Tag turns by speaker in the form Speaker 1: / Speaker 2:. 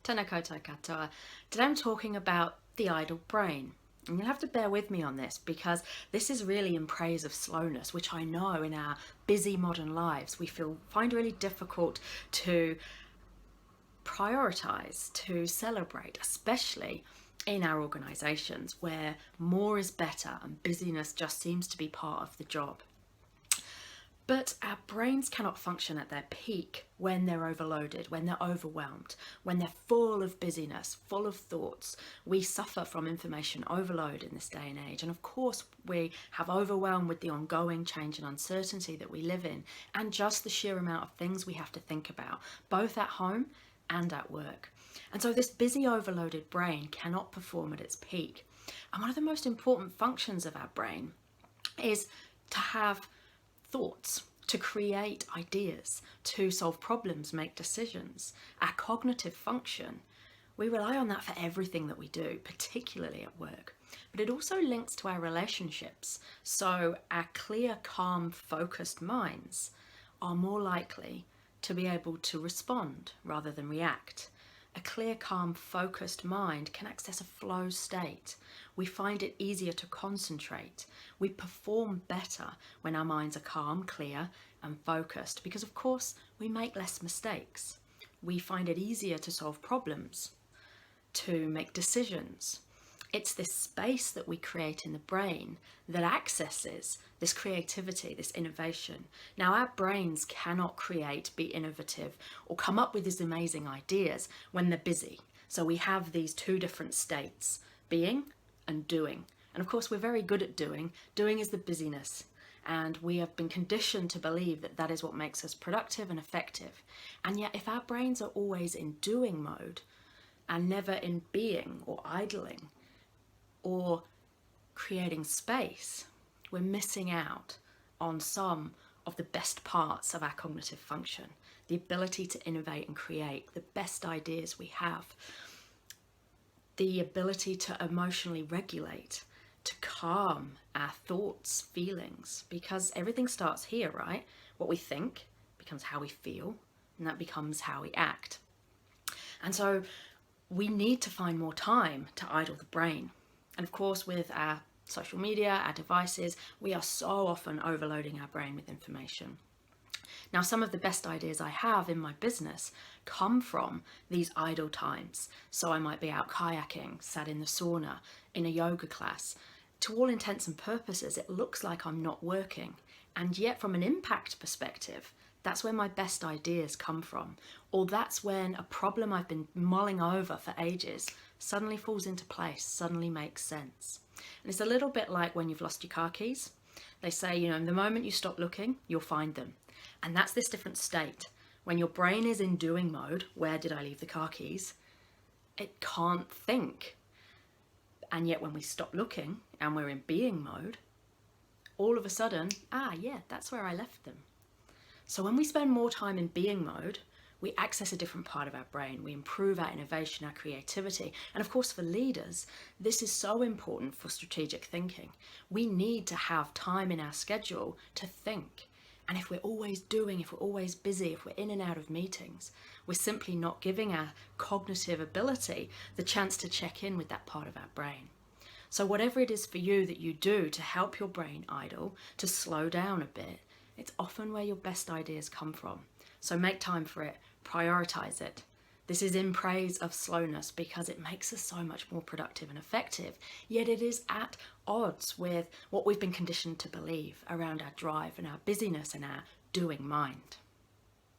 Speaker 1: Tēnā koutou katoa. Today I'm talking about the idle brain. And you'll have to bear with me on this because this is really in praise of slowness, which I know in our busy modern lives we find really difficult to prioritize, to celebrate, especially in our organizations where more is better and busyness just seems to be part of the job. But our brains cannot function at their peak when they're overloaded, when they're overwhelmed, when they're full of busyness, full of thoughts. We suffer from information overload in this day and age. And of course, we have overwhelm with the ongoing change and uncertainty that we live in, and just the sheer amount of things we have to think about, both at home and at work. And so this busy, overloaded brain cannot perform at its peak. And one of the most important functions of our brain is to have thoughts, to create ideas, to solve problems, make decisions. Our cognitive function, we rely on that for everything that we do, particularly at work. But it also links to our relationships. So our clear, calm, focused minds are more likely to be able to respond rather than react. A clear, calm, focused mind can access a flow state. We find it easier to concentrate. We perform better when our minds are calm, clear, and focused because, of course, we make less mistakes. We find it easier to solve problems, to make decisions. It's this space that we create in the brain that accesses this creativity, this innovation. Now, our brains cannot create, be innovative, or come up with these amazing ideas when they're busy. So we have these two different states, being and doing. And of course, we're very good at doing. Doing is the busyness. And we have been conditioned to believe that that is what makes us productive and effective. And yet, if our brains are always in doing mode and never in being or idling, or creating space, we're missing out on some of the best parts of our cognitive function, the ability to innovate and create the best ideas we have, the ability to emotionally regulate, to calm our thoughts, feelings, because everything starts here, right? What we think becomes how we feel, and that becomes how we act. And so we need to find more time to idle the brain. And of course, with our social media, our devices, we are so often overloading our brain with information. Now, some of the best ideas I have in my business come from these idle times. So I might be out kayaking, sat in the sauna, in a yoga class. To all intents and purposes, it looks like I'm not working. And yet, from an impact perspective, that's where my best ideas come from. Or that's when a problem I've been mulling over for ages suddenly falls into place, suddenly makes sense. And it's a little bit like when you've lost your car keys. They say, the moment you stop looking, you'll find them. And that's this different state. When your brain is in doing mode, where did I leave the car keys? It can't think. And yet when we stop looking and we're in being mode, all of a sudden, yeah, that's where I left them. So when we spend more time in being mode, we access a different part of our brain. We improve our innovation, our creativity. And of course, for leaders, this is so important for strategic thinking. We need to have time in our schedule to think. And if we're always doing, if we're always busy, if we're in and out of meetings, we're simply not giving our cognitive ability the chance to check in with that part of our brain. So whatever it is for you that you do to help your brain idle, to slow down a bit, it's often where your best ideas come from. So make time for it, prioritize it. This is in praise of slowness because it makes us so much more productive and effective, yet it is at odds with what we've been conditioned to believe around our drive and our busyness and our doing mind.